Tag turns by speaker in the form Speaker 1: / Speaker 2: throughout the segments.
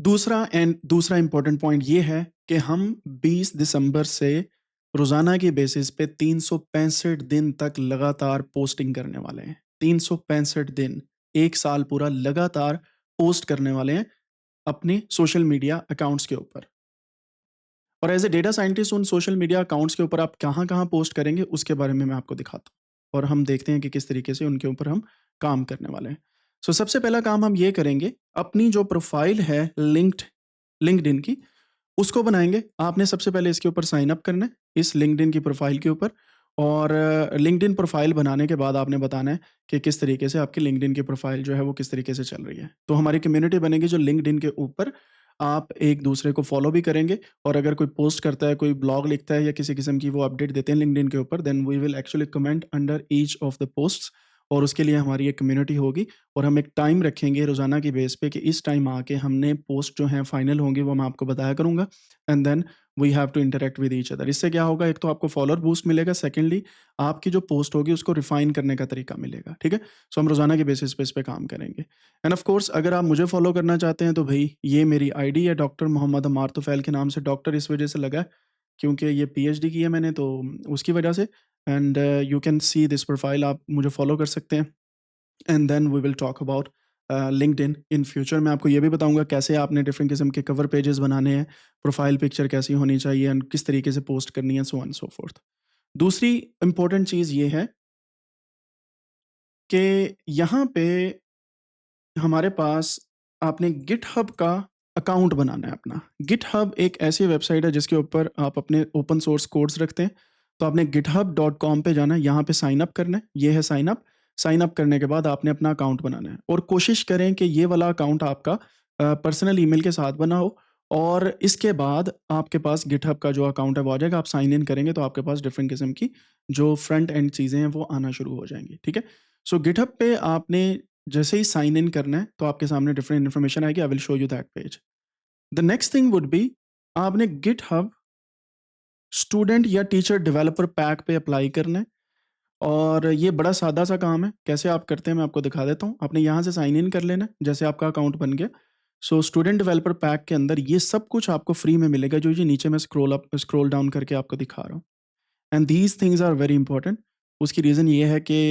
Speaker 1: दूसरा important point ये है कि हम 20 दिसंबर से रोज़ाना के बेसिस पे 365 दिन तक लगातार पोस्टिंग करने वाले हैं। 365 दिन, 1 साल पूरा लगातार पोस्ट करने वाले हैं अपने सोशल मीडिया अकाउंट्स के ऊपर। और एज़ अ डेटा साइंटिस्ट उन सोशल मीडिया अकाउंट्स के ऊपर आप कहाँ-कहाँ पोस्ट करेंगे उसके बारे में मैं आपको दिखाता हूँ। और हम देखते हैं कि किस तरीके से उनके ऊपर हम काम करने वाले हैं। सबसे पहला काम हम ये करेंगे, अपनी जो प्रोफ़ाइल है लिंक्डइन की, उसको बनाएँगे। आपने सबसे पहले इसके ऊपर साइन अप करना है, इस लिंक्डइन की प्रोफ़ाइल के ऊपर। और लिंक्डइन प्रोफ़ाइल बनाने के बाद आपने बताना है कि किस तरीके से आपकी लिंक्डइन की प्रोफ़ाइल जो है वो किस तरीके से चल रही है। तो हमारी कम्युनिटी बनेगी जो लिंक्डइन के ऊपर आप एक-दूसरे को फ़ॉलो भी करेंगे। और अगर कोई पोस्ट करता है, कोई ब्लॉग लिखता है या किसी किस्म की वो अपडेट देते हैं लिंक्डइन के ऊपर, then we will actually comment under each of the posts. और उसके लिए हमारी एक कम्युनिटी होगी। और हम एक टाइम रखेंगे रोज़ाना की बेस पे कि इस टाइम आके हमने पोस्ट जो हैं फाइनल होंगी वो मैं आपको बताया करूँगा। And then we have to interact with each other. इससे क्या होगा, एक तो आपको फॉलोअर बूस्ट मिलेगा, सेकंडली आपकी जो पोस्ट होगी उसको रिफाइन करने का तरीका मिलेगा, ठीक है? हम रोज़ाना के बेसिस पे इस पे काम करेंगे। एंड ऑफ कोर्स अगर आप मुझे फॉलो करना चाहते हैं तो भई ये मेरी आईडी है, डॉक्टर मोहम्मद अमार तुफ़ैल के नाम से। डॉक्टर इस वजह से लगा है क्योंकि ये पीएचडी की है मैंने, तो उसकी वजह से। And you can see this profile, आप मुझे फॉलो कर सकते हैं। And then we will talk about LinkedIn in future. मैं आपको ये भी बताऊँगा कैसे आपने डिफरेंट किस्म के कवर पेजेस बनाने हैं, प्रोफाइल पिक्चर कैसी होनी चाहिए एंड किस तरीके से पोस्ट करनी है, सो ऑन सो फोर्थ। दूसरी इम्पोर्टेंट चीज़ ये है कि यहाँ पे हमारे पास आपने गिटहब का अकाउंट बनाना है अपना। गिटहब एक ऐसी वेबसाइट है जिसके ऊपर आप अपने ओपन सोर्स कोड्स रखते हैं। तो आपने github.com पे जाना है, यहाँ पे साइन अप करना है। ये है साइन अप। साइन अप करने के बाद आपने अपना अकाउंट बनाना है और कोशिश करें कि ये वाला अकाउंट आपका पर्सनल ईमेल के साथ बना हो। और इसके बाद आपके पास गिटहब का जो अकाउंट है वो आ जाएगा। आप साइन इन करेंगे तो आपके पास डिफरेंट किस्म की जो फ्रंट एंड चीज़ें हैं वो आना शुरू हो जाएँगी, ठीक है? गिटहब पे आपने जैसे ही साइन इन करना है तो आपके सामने डिफरेंट इन्फॉर्मेशन आएगी। I will show you that page. The next thing would be, आपने गिटहब स्टूडेंट या टीचर डेवलपर पैक पे अप्लाई करना है। और ये बड़ा सादा सा काम है, कैसे आप करते हैं मैं आपको दिखा देता हूँ। आपने यहाँ से साइन इन कर लेना है जैसे आपका अकाउंट बन गया। स्टूडेंट डेवलपर पैक के अंदर ये सब कुछ आपको फ्री में मिलेगा, जो ये नीचे मैं स्क्रॉल डाउन करके आपको दिखा रहा हूँ। And these things are very important. उसकी रीज़न ये है कि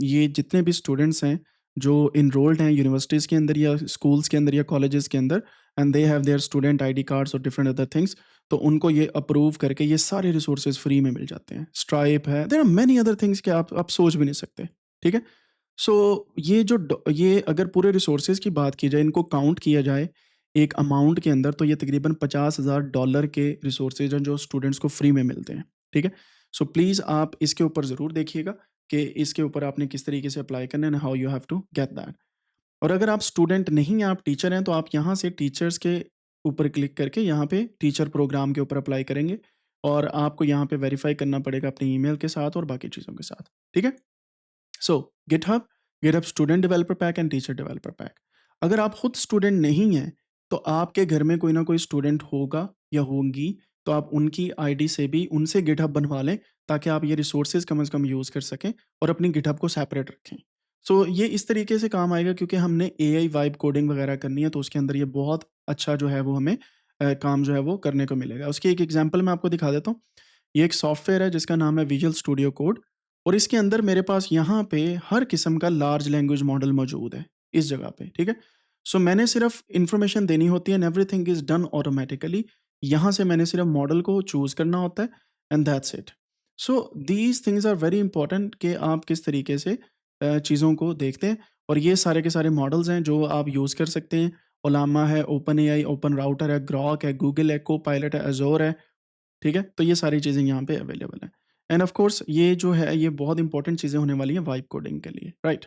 Speaker 1: ये जितने भी स्टूडेंट्स हैं जो इनरोल्ड हैं यूनिवर्सिटीज़ के अंदर या स्कूल्स के अंदर या कॉलेजेस के अंदर, and they have their student ID cards और डिफरेंट अदर थिंग्स, तो उनको ये अप्रूव करके ये सारे रिसोर्सेज फ्री में मिल जाते हैं। स्ट्राइप है, there are many other things कि आप सोच भी नहीं सकते, ठीक है? ये अगर पूरे रिसोर्सेज की बात की जाए, इनको काउंट किया जाए एक अमाउंट के अंदर, तो ये तकरीबन $50,000 के रिसोर्सेज हैं जो स्टूडेंट्स को फ्री में मिलते हैं, ठीक है? प्लीज़ आप इसके ऊपर ज़रूर देखिएगा कि इसके ऊपर आपने किस तरीके से अप्लाई करना है and how you have to get that. और अगर आप स्टूडेंट नहीं हैं, आप टीचर हैं, तो आप यहाँ से टीचर्स के ऊपर क्लिक करके यहाँ पे टीचर प्रोग्राम के ऊपर अप्लाई करेंगे। और आपको यहाँ पे वेरीफाई करना पड़ेगा अपनी ईमेल के साथ और बाकी चीज़ों के साथ, ठीक है? So GitHub GitHub student developer pack and teacher developer pack. अगर आप खुद स्टूडेंट नहीं हैं तो आपके घर में कोई ना कोई स्टूडेंट होगा या होंगी, तो आप उनकी आईडी से भी उनसे गिटहब बनवा लें ताकि आप ये रिसोर्सेज कम से कम यूज़ कर सकें और अपनी गिटहब को सेपरेट रखें। ये इस तरीके से काम आएगा क्योंकि हमने एआई वाइब कोडिंग वगैरह करनी है, तो उसके अंदर ये बहुत अच्छा जो है वो हमें काम जो है वो करने को मिलेगा। उसकी एक एग्जांपल मैं आपको दिखा देता हूँ। ये एक सॉफ्टवेयर है जिसका नाम है विजुअल स्टूडियो कोड। और इसके अंदर मेरे पास यहाँ पे हर किस्म का लार्ज लैंग्वेज मॉडल मौजूद है इस जगह पे, ठीक है? मैंने सिर्फ इन्फॉर्मेशन देनी होती है and everything is done automatically. यहाँ से मैंने सिर्फ मॉडल को चूज़ करना होता है and that's it. These things are very important कि आप किस तरीके से चीज़ों को देखते हैं। और ये सारे के सारे मॉडल्स हैं जो आप यूज़ कर सकते हैं। ओलामा है, ओपन एआई, ओपन राउटर है, ग्रॉक है, गूगल है, कोपायलट है, अज़ोर है, ठीक है? तो ये सारी चीज़ें यहाँ पे अवेलेबल हैं। एंड ऑफ कोर्स ये जो है ये बहुत इंपॉर्टेंट चीज़ें होने वाली हैं वाइब कोडिंग के लिए, राइट?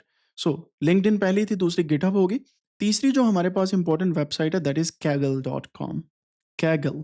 Speaker 1: लिंक्डइन पहली थी, दूसरी गिटहब होगी। तीसरी जो हमारे पास इंपॉर्टेंट वेबसाइट है that is kaggle.com। Kaggle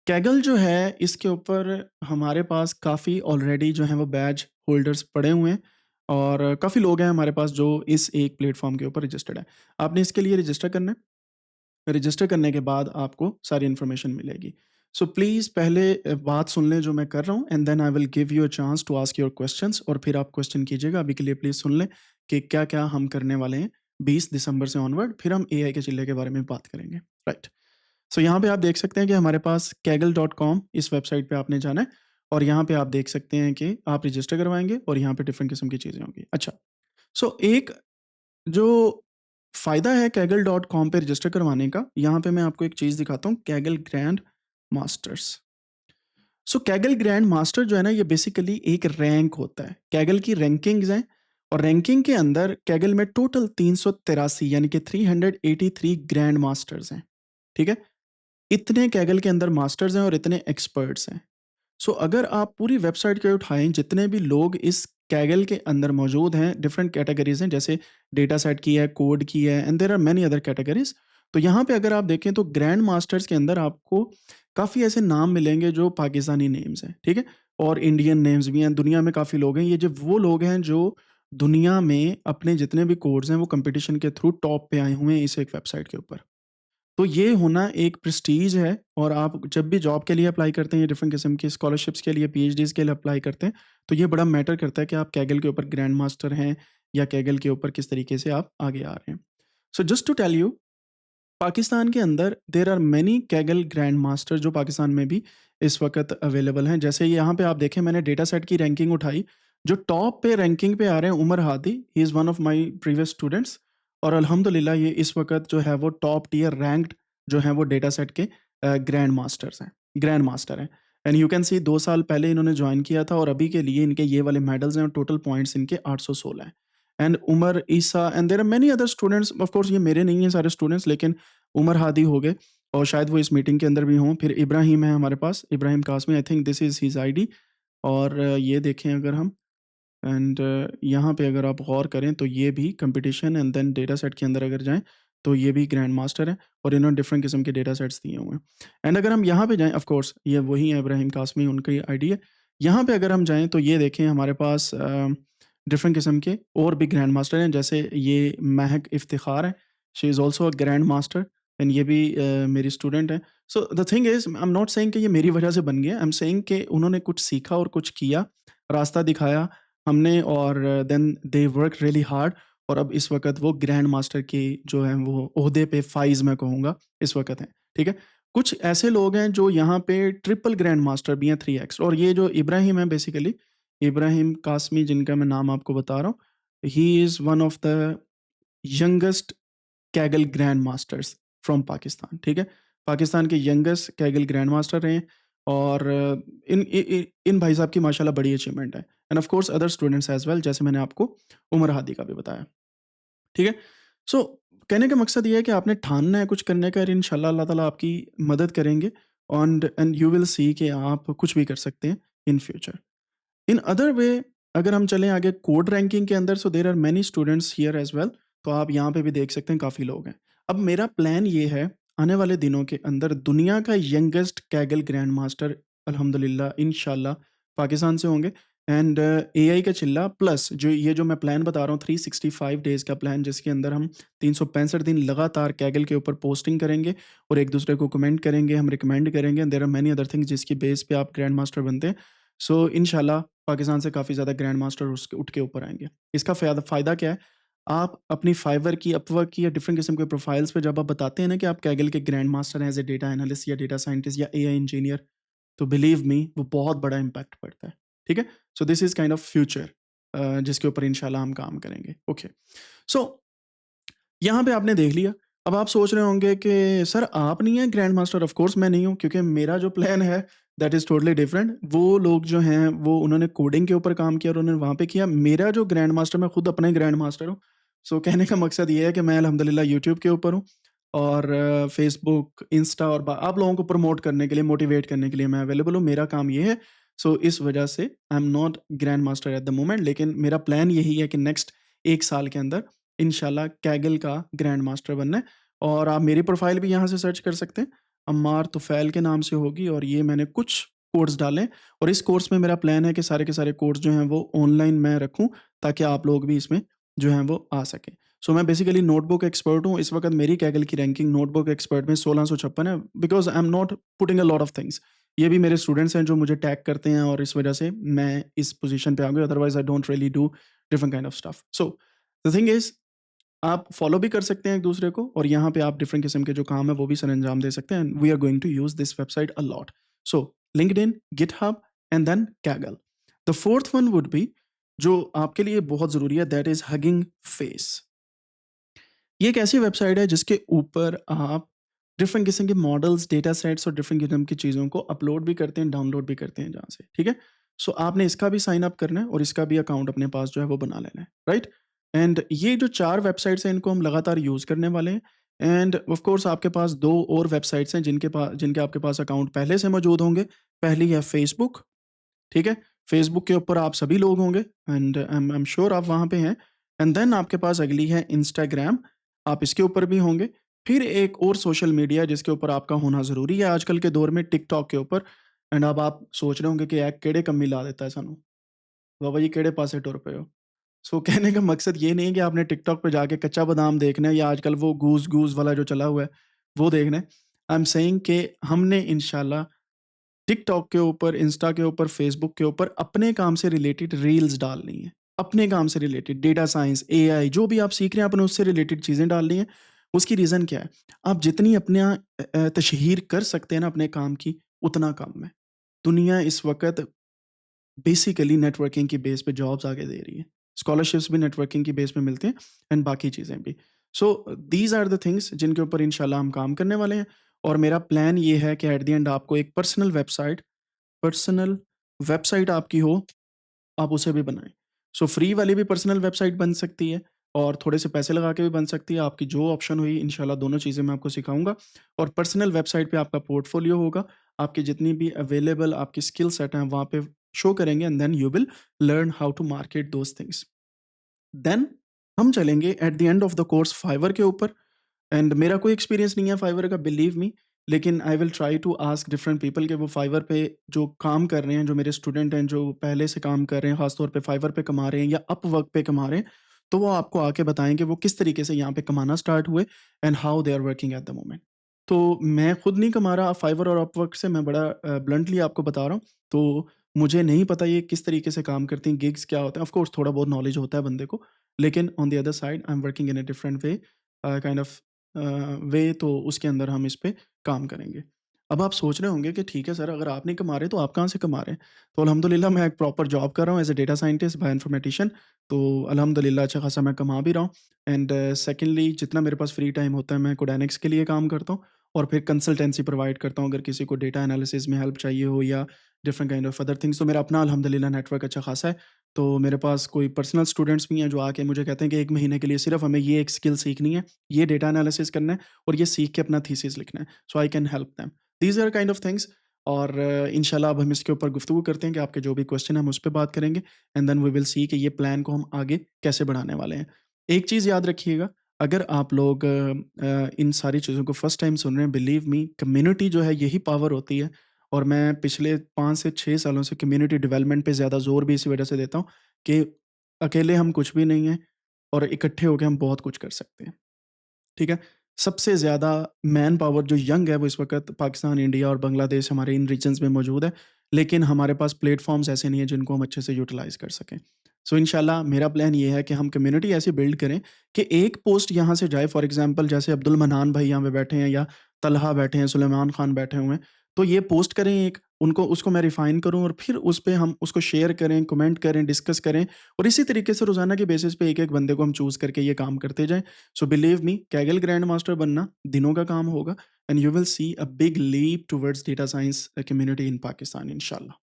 Speaker 1: Kaggle जो है इसके ऊपर हमारे पास काफ़ी ऑलरेडी जो हैं वो बैज होल्डर्स पड़े हुए हैं। और काफ़ी लोग हैं हमारे पास जो इस एक प्लेटफ़ॉर्म के ऊपर रजिस्टर्ड है। आपने इसके लिए रजिस्टर करना है। रजिस्टर करने के बाद आपको सारी इन्फॉर्मेशन मिलेगी। प्लीज़ पहले बात सुन लें जो मैं कर रहा हूँ and then I will give you a chance to ask your questions, और फिर आप क्वेश्चन कीजिएगा। अभी के लिए प्लीज़ सुन लें कि क्या-क्या हम करने वाले हैं 20 दिसंबर से ऑनवर्ड फिर हम एआई के चिल्ले के बारे में बात करेंगे, राइट। सो यहाँ पे आप देख सकते हैं कि हमारे पास kaggle.com इस वेबसाइट पे आपने जाना है और यहाँ पे आप देख सकते हैं कि आप रजिस्टर करवाएँगे और यहाँ पे डिफरेंट किस्म की चीज़ें होंगी। अच्छा, सो एक जो फ़ायदा है kaggle.com पे रजिस्टर करवाने का, यहाँ पे मैं आपको एक चीज़ दिखाता हूँ, Kaggle ग्रैंड मास्टर्स। सो Kaggle ग्रैंड मास्टर जो है ना, ये बेसिकली एक रैंक होता है। Kaggle की रैंकिंग्स हैं और रैंकिंग के अंदर Kaggle में टोटल 383 यानी कि 383 ग्रैंड मास्टर्स हैं, ठीक है? इतने Kaggle के अंदर मास्टर्स हैं और इतने एक्सपर्ट्स हैं। सो अगर आप पूरी वेबसाइट को उठाएँ, जितने भी लोग इस Kaggle के अंदर मौजूद हैं, डिफरेंट कैटेगरीज़ हैं, जैसे डेटा सेट की है, कोड की है and there are many other categories. तो यहाँ पे अगर आप देखें तो ग्रैंड मास्टर्स के अंदर आपको काफ़ी ऐसे नाम मिलेंगे जो पाकिस्तानी नेम्स हैं, ठीक है? और इंडियन नेम्स भी हैं, दुनिया में काफ़ी लोग हैं। ये जो वो लोग हैं जो दुनिया में अपने जितने भी कोड्स हैं, वो कॉम्पिटिशन के थ्रू टॉप पे आए हुए हैं इस एक वेबसाइट के ऊपर। तो ये होना एक प्रेस्टीज है और आप जब भी जॉब के लिए अप्लाई करते हैं या डिफरेंट किस्म की स्कॉलरशिप्स के लिए, पीएचडीज़ के लिए अप्लाई करते हैं, तो ये बड़ा मैटर करता है कि आप Kaggle के ऊपर ग्रैंड मास्टर हैं या Kaggle के ऊपर किस तरीके से आप आगे आ रहे हैं। So just to tell you, Pakistan के अंदर there are many Kaggle grand master जो पाकिस्तान में भी इस वक़्त अवेलेबल हैं। जैसे यहाँ पे आप देखें, मैंने डेटा सेट की रैंकिंग उठाई, जो टॉप पे रैंकिंग पे आ रहे हैं Umar Hadi, he is one of my previous students और अल्हम्दुलिल्लाह ये इस वक़्त जो है वो टॉप टियर रैंक्ड जो हैं वो डेटा सेट के ग्रैंड मास्टर्स हैं, ग्रैंड मास्टर हैं। एंड यू कैन सी 2 साल पहले इन्होंने जॉइन किया था और अभी के लिए इनके ये वाले मेडल्स हैं और टोटल पॉइंट्स इनके 816 हैं। And Umar, Isa and there are many other students, of course ये मेरे नहीं हैं सारे स्टूडेंट्स, लेकिन उमर हादी हो गए और शायद वो इस मीटिंग के अंदर भी हों। फिर इब्राहिम है हमारे पास, Ibrahim Qasmi, I think this is his ID और ये देखें अगर हम एंड यहाँ पे अगर आप गौर करें तो ये भी competition and then data set के अंदर अगर जाएँ, तो ये भी ग्रैंड मास्टर हैं और इन्होंने डिफरेंट किस्म के डेटा सेट्स दिए हुए हैं। एंड अगर हम यहाँ पे जाएँ, ऑफ कोर्स ये वही है इब्राहिम कासमी, उनकी आईडी है। यहाँ पे अगर हम जाएँ तो ये देखें हमारे पास डिफरेंट किस्म के और भी ग्रैंड मास्टर हैं, जैसे ये महक इफ्तिखार है, she is also a grand master and ये भी मेरी स्टूडेंट है। So the thing is, I am not saying कि ये मेरी वजह से बन गए, आई एम सेइंग कि उन्होंने कुछ सीखा और कुछ किया, रास्ता दिखाया हमने और then they work really hard और अब इस वक़्त वो ग्रैंड मास्टर की जो है वो ओहदे पे फ़ाइज़ मैं कहूँगा इस वक़्त हैं, ठीक है? कुछ ऐसे लोग हैं जो यहाँ पे ट्रिपल ग्रैंड मास्टर भी हैं, 3x, और ये जो इब्राहिम है बेसिकली, इब्राहिम कासमी जिनका मैं नाम आपको बता रहा हूँ, ही is one of the youngest Kaggle grand masters from Pakistan, ठीक है? पाकिस्तान के यंगेस्ट Kaggle ग्रैंड मास्टर रहे हैं और इन भाई साहब की माशाल्लाह बड़ी अचीवमेंट है end of course other students as well, जैसे मैंने आपको उमर हादी का भी बताया, ठीक है? सो कहने का मकसद ये है कि आपने ठानना है कुछ करने का और इंशाल्लाह अल्लाह ताला आपकी मदद करेंगे एंड यू विल सी कि आप कुछ भी कर सकते हैं in future. In other way अगर हम चलें आगे कोड रैंकिंग के अंदर, so there are many students here as well, तो आप यहाँ पे भी देख सकते हैं काफ़ी लोग हैं। अब मेरा प्लान ये है, आने वाले दिनों के अंदर दुनिया का यंगेस्ट Kaggle ग्रैंड मास्टर अल्हम्दुलिल्लाह इंशाल्लाह पाकिस्तान से होंगे एंड एआई का चिल्ला प्लस जो ये जो मैं प्लान बता रहा हूँ 365 डेज़ का प्लान, जिसके अंदर हम 365 दिन लगातार Kaggle के ऊपर पोस्टिंग करेंगे और एक दूसरे को कमेंट करेंगे, हम रिकमेंड करेंगे, there are many other things जिसकी बेस पे आप ग्रैंड मास्टर बनते हैं। सो इंशाल्लाह पाकिस्तान से काफ़ी ज़्यादा ग्रैंड मास्टर उसके उठ के ऊपर आएँगे। इसका फ़ायदा क्या है? आप अपनी फाइवर की, अपवर्क की या डिफरेंट किस्म के प्रोफाइल्स पे जब आप बताते हैं ना कि आप Kaggle के ग्रैंड मास्टर हैं एज़ अ डेटा एनालिस्ट या डेटा साइंटिस्ट या एआई इंजीनियर, तो बिलीव मी वो बहुत बड़ा इम्पैक्ट पड़ता है। ठीक है? So this is kind of future जिसके ऊपर इंशाल्लाह हम काम करेंगे। ओके। सो यहाँ पे आपने देख लिया। अब आप सोच रहे होंगे कि सर आप नहीं हैं ग्रैंड मास्टर? ऑफ कोर्स मैं नहीं हूँ, क्योंकि मेरा जो प्लान है दैट इज़ टोटली डिफरेंट। वो लोग जो हैं वो उन्होंने कोडिंग के ऊपर काम किया और उन्होंने वहाँ पे किया। मेरा जो ग्रैंड मास्टर, मैं खुद अपना ही ग्रैंड मास्टर हूँ। सो कहने का मकसद ये है कि मैं अल्हम्दुलिल्लाह यूट्यूब के ऊपर हूँ और फ़ेसबुक, इंस्टा और आप लोगों को प्रमोट करने के लिए, मोटिवेट करने के लिए मैं अवेलेबल हूँ। मेरा काम ये है। सो इस वजह से I am not grand master eight the moment, लेकिन मेरा प्लान यही है कि नेक्स्ट 1 साल के अंदर इंशाल्लाह Kaggle का ग्रैंड मास्टर बनना है। और आप मेरी प्रोफ़ाइल भी यहाँ से सर्च कर सकते हैं। अम्मार तुफ़ैल के नाम से होगी और ये मैंने कुछ कोर्स डाले हैं और इस कोर्स में मेरा प्लान है कि सारे के सारे कोर्स जो हैं वो ऑनलाइन मैं रखूँ, ताकि आप लोग भी इसमें जो हैं वो आ सकें। सो मैं बेसिकली नोटबुक एक्सपर्ट हूँ। इस वक़्त मेरी Kaggle की रैंकिंग नोटबुक एक्सपर्ट में 1656 है, because I am not putting a lot of things. ये भी मेरे स्टूडेंट्स हैं जो मुझे टैग करते हैं और इस वजह से मैं इस पोज़ीशन पे आ गया, otherwise I don't really do different kind of stuff. So the thing is आप फॉलो भी कर सकते हैं एक दूसरे को और यहाँ पे आप डिफरेंट किस्म के जो काम है वो भी सर अंजाम दे सकते हैं and we are going to use this website a lot. So LinkedIn, GitHub and then Kaggle. The fourth one would be जो आपके लिए बहुत ज़रूरी है, दैट इज़ हगिंग फेस। ये एक ऐसी वेबसाइट है जिसके ऊपर आप डिफरेंट किस्म के मॉडल्स, डेटा सेट्स और डिफरेंट किस्म की चीज़ों को अपलोड भी करते हैं, डाउनलोड भी करते हैं जहाँ से, ठीक है? सो आपने इसका भी साइन अप करना है और इसका भी अकाउंट अपने पास जो है वो बना लेना है, राइट? एंड ये जो 4 वेबसाइट्स हैं इनको हम लगातार यूज़ करने वाले हैं एंड ऑफ कोर्स आपके पास 2 और वेबसाइट्स हैं जिनके आपके पास अकाउंट पहले से मौजूद होंगे। पहली है फेसबुक, ठीक है? फेसबुक के ऊपर आप सभी लोग होंगे एंड आई एम श्योर आप वहाँ पे हैं। एंड देन आपके पास अगली है इंस्टाग्राम, आप इसके ऊपर भी होंगे। फिर एक और सोशल मीडिया जिसके ऊपर आपका होना ज़रूरी है आजकल के दौर में, टिकटॉक के ऊपर। एंड अब आप सोच रहे होंगे कि यार केड़े कम्मी ला देता है सानू, बाबा जी केड़े पासे टुर पे हो। सो कहने का मकसद ये नहीं है कि आपने टिकटॉक पे जाके कच्चा बादाम देखना है या आजकल वो गूज़ गूज़ वाला जो चला हुआ है, वो देखना है। आई एम सेइंग कि हमने इंशाल्लाह टिकटॉक के ऊपर, इंस्टा के ऊपर, फेसबुक के ऊपर अपने काम से रिलेटेड रील्स डालनी है। अपने काम से रिलेटेड डेटा साइंस, एआई जो भी आप सीख रहे हैं आपने उससे रिलेटेड चीज़ें डालनी है। उसकी रीज़न क्या है? आप जितनी अपना तशहीर कर सकते हैं ना अपने काम की, उतना कम है। दुनिया इस वक़्त बेसिकली नेटवर्किंग की बेस पे जॉब्स आगे दे रही है। स्कॉलरशिप्स भी नेटवर्किंग की बेस पे मिलते हैं एंड बाकी चीज़ें भी। सो दीज़ आर द थिंग्स जिनके ऊपर इंशाल्लाह हम काम करने वाले हैं और मेरा प्लान ये है कि एट द एंड आपको एक पर्सनल वेबसाइट आपकी हो, आप उसे भी बनाएँ। सो फ्री वाली भी पर्सनल वेबसाइट बन सकती है और थोड़े से पैसे लगा के भी बन सकती है। आपकी जो ऑप्शन हुई इंशाल्लाह दोनों चीज़ें मैं आपको सिखाऊँगा और पर्सनल वेबसाइट पे आपका पोर्टफोलियो होगा। आपकी जितनी भी अवेलेबल आपकी स्किल सेट हैं वहाँ पे शो करेंगे and then you will learn how to market those things. Then हम चलेंगे at the end of the course Fiverr के ऊपर। एंड मेरा कोई एक्सपीरियंस नहीं है फाइवर का, बिलीव मी। लेकिन I will try to ask different people कि वो फाइवर पे जो काम कर रहे हैं, जो मेरे स्टूडेंट हैं, जो पहले से काम कर रहे हैं, खास तौर पे फाइवर पे कमा रहे हैं या अपवर्क पे कमा रहे हैं, तो वो आपको आके बताएँ कि वो किस तरीके से यहाँ पे कमाना स्टार्ट हुए and how they are working at the moment. तो मैं खुद नहीं कमा रहा फाइवर और अपवर्क से, मैं बड़ा ब्लंटली आपको बता रहा हूँ। तो मुझे नहीं पता ये किस तरीके से काम करती हैं, गिग्स क्या होते हैं। ऑफ कोर्स थोड़ा बहुत नॉलेज होता है बंदे को, लेकिन on the other side I am working in a different way, kind of वे, तो उसके अंदर हम इस पे काम करेंगे। अब आप सोच रहे होंगे कि ठीक है सर, अगर आप नहीं कमा रहे तो आप कहाँ से कमा रहे हैं? तो अल्हम्दुलिल्लाह मैं एक प्रॉपर जॉब कर रहा हूँ एज़ अ डेटा साइंटिस्ट, बायोइन्फॉर्मेटिशियन। तो अल्हम्दुलिल्लाह अच्छा खासा मैं कमा भी रहा हूँ एंड सेकंडली जितना मेरे पास फ्री टाइम होता है मैं कोडायनेक्स के लिए काम करता हूँ और फिर कंसल्टेंसी प्रोवाइड करता हूँ अगर किसी को डेटा एनालिसिस में हेल्प चाहिए हो या different kind of other things. तो मेरा अपना अल्हम्दुलिल्लाह नेटवर्क अच्छा खासा है। तो मेरे पास कोई पर्सनल स्टूडेंट्स भी हैं जो आके मुझे कहते हैं कि 1 महीने के लिए सिर्फ़ हमें ये एक स्किल सीखनी है, ये डेटा एनालिसिस करना है और ये सीख के अपना थीसिस लिखना है। So I can help them. These are kind of things. और इंशाल्लाह अब हम इसके ऊपर गुफ्तगू करते हैं कि आपके जो भी क्वेश्चन है हम उस पे बात करेंगे and then we will see कि ये प्लान को हम आगे कैसे बढ़ाने वाले हैं। एक चीज़ याद रखिएगा, अगर आप लोग इन सारी चीज़ों को फर्स्ट टाइम सुन रहे हैं, बिलीव मी कम्युनिटी जो है यही पावर होती है और मैं पिछले 5 से 6 सालों से कम्युनिटी डेवलपमेंट पे ज़्यादा ज़ोर भी इसी वजह से देता हूँ कि अकेले हम कुछ भी नहीं हैं और इकट्ठे होके हम बहुत कुछ कर सकते हैं। ठीक है? सबसे ज़्यादा मैन पावर जो यंग है वो इस वक़्त पाकिस्तान, इंडिया और बांग्लादेश हमारे इन रीजन्स में मौजूद है। लेकिन हमारे पास प्लेटफ़ॉर्म्स ऐसे नहीं है जिनको हम अच्छे से यूटिलाइज़ कर सकें। सो इंशाल्लाह मेरा प्लान ये है कि हम कम्युनिटी ऐसी बिल्ड करें कि एक पोस्ट यहाँ से जाए, फॉर एग्ज़ाम्पल जैसे अब्दुल मन्नान भाई यहाँ पे बैठे हैं या तलहा बैठे हैं, सुलेमान खान बैठे हुए हैं। तो ये पोस्ट करें एक, उनको उसको मैं रिफ़ाइन करूँ और फिर उस पे हम उसको शेयर करें, कमेंट करें, डिस्कस करें और इसी तरीके से रोज़ाना के बेसिस पे एक-एक बंदे को हम चूज़ करके ये काम करते जाएँ। So believe me, Kaggle grand master बनना दिनों का काम होगा and you will see a big leap towards data science community in Pakistan इंशाल्लाह।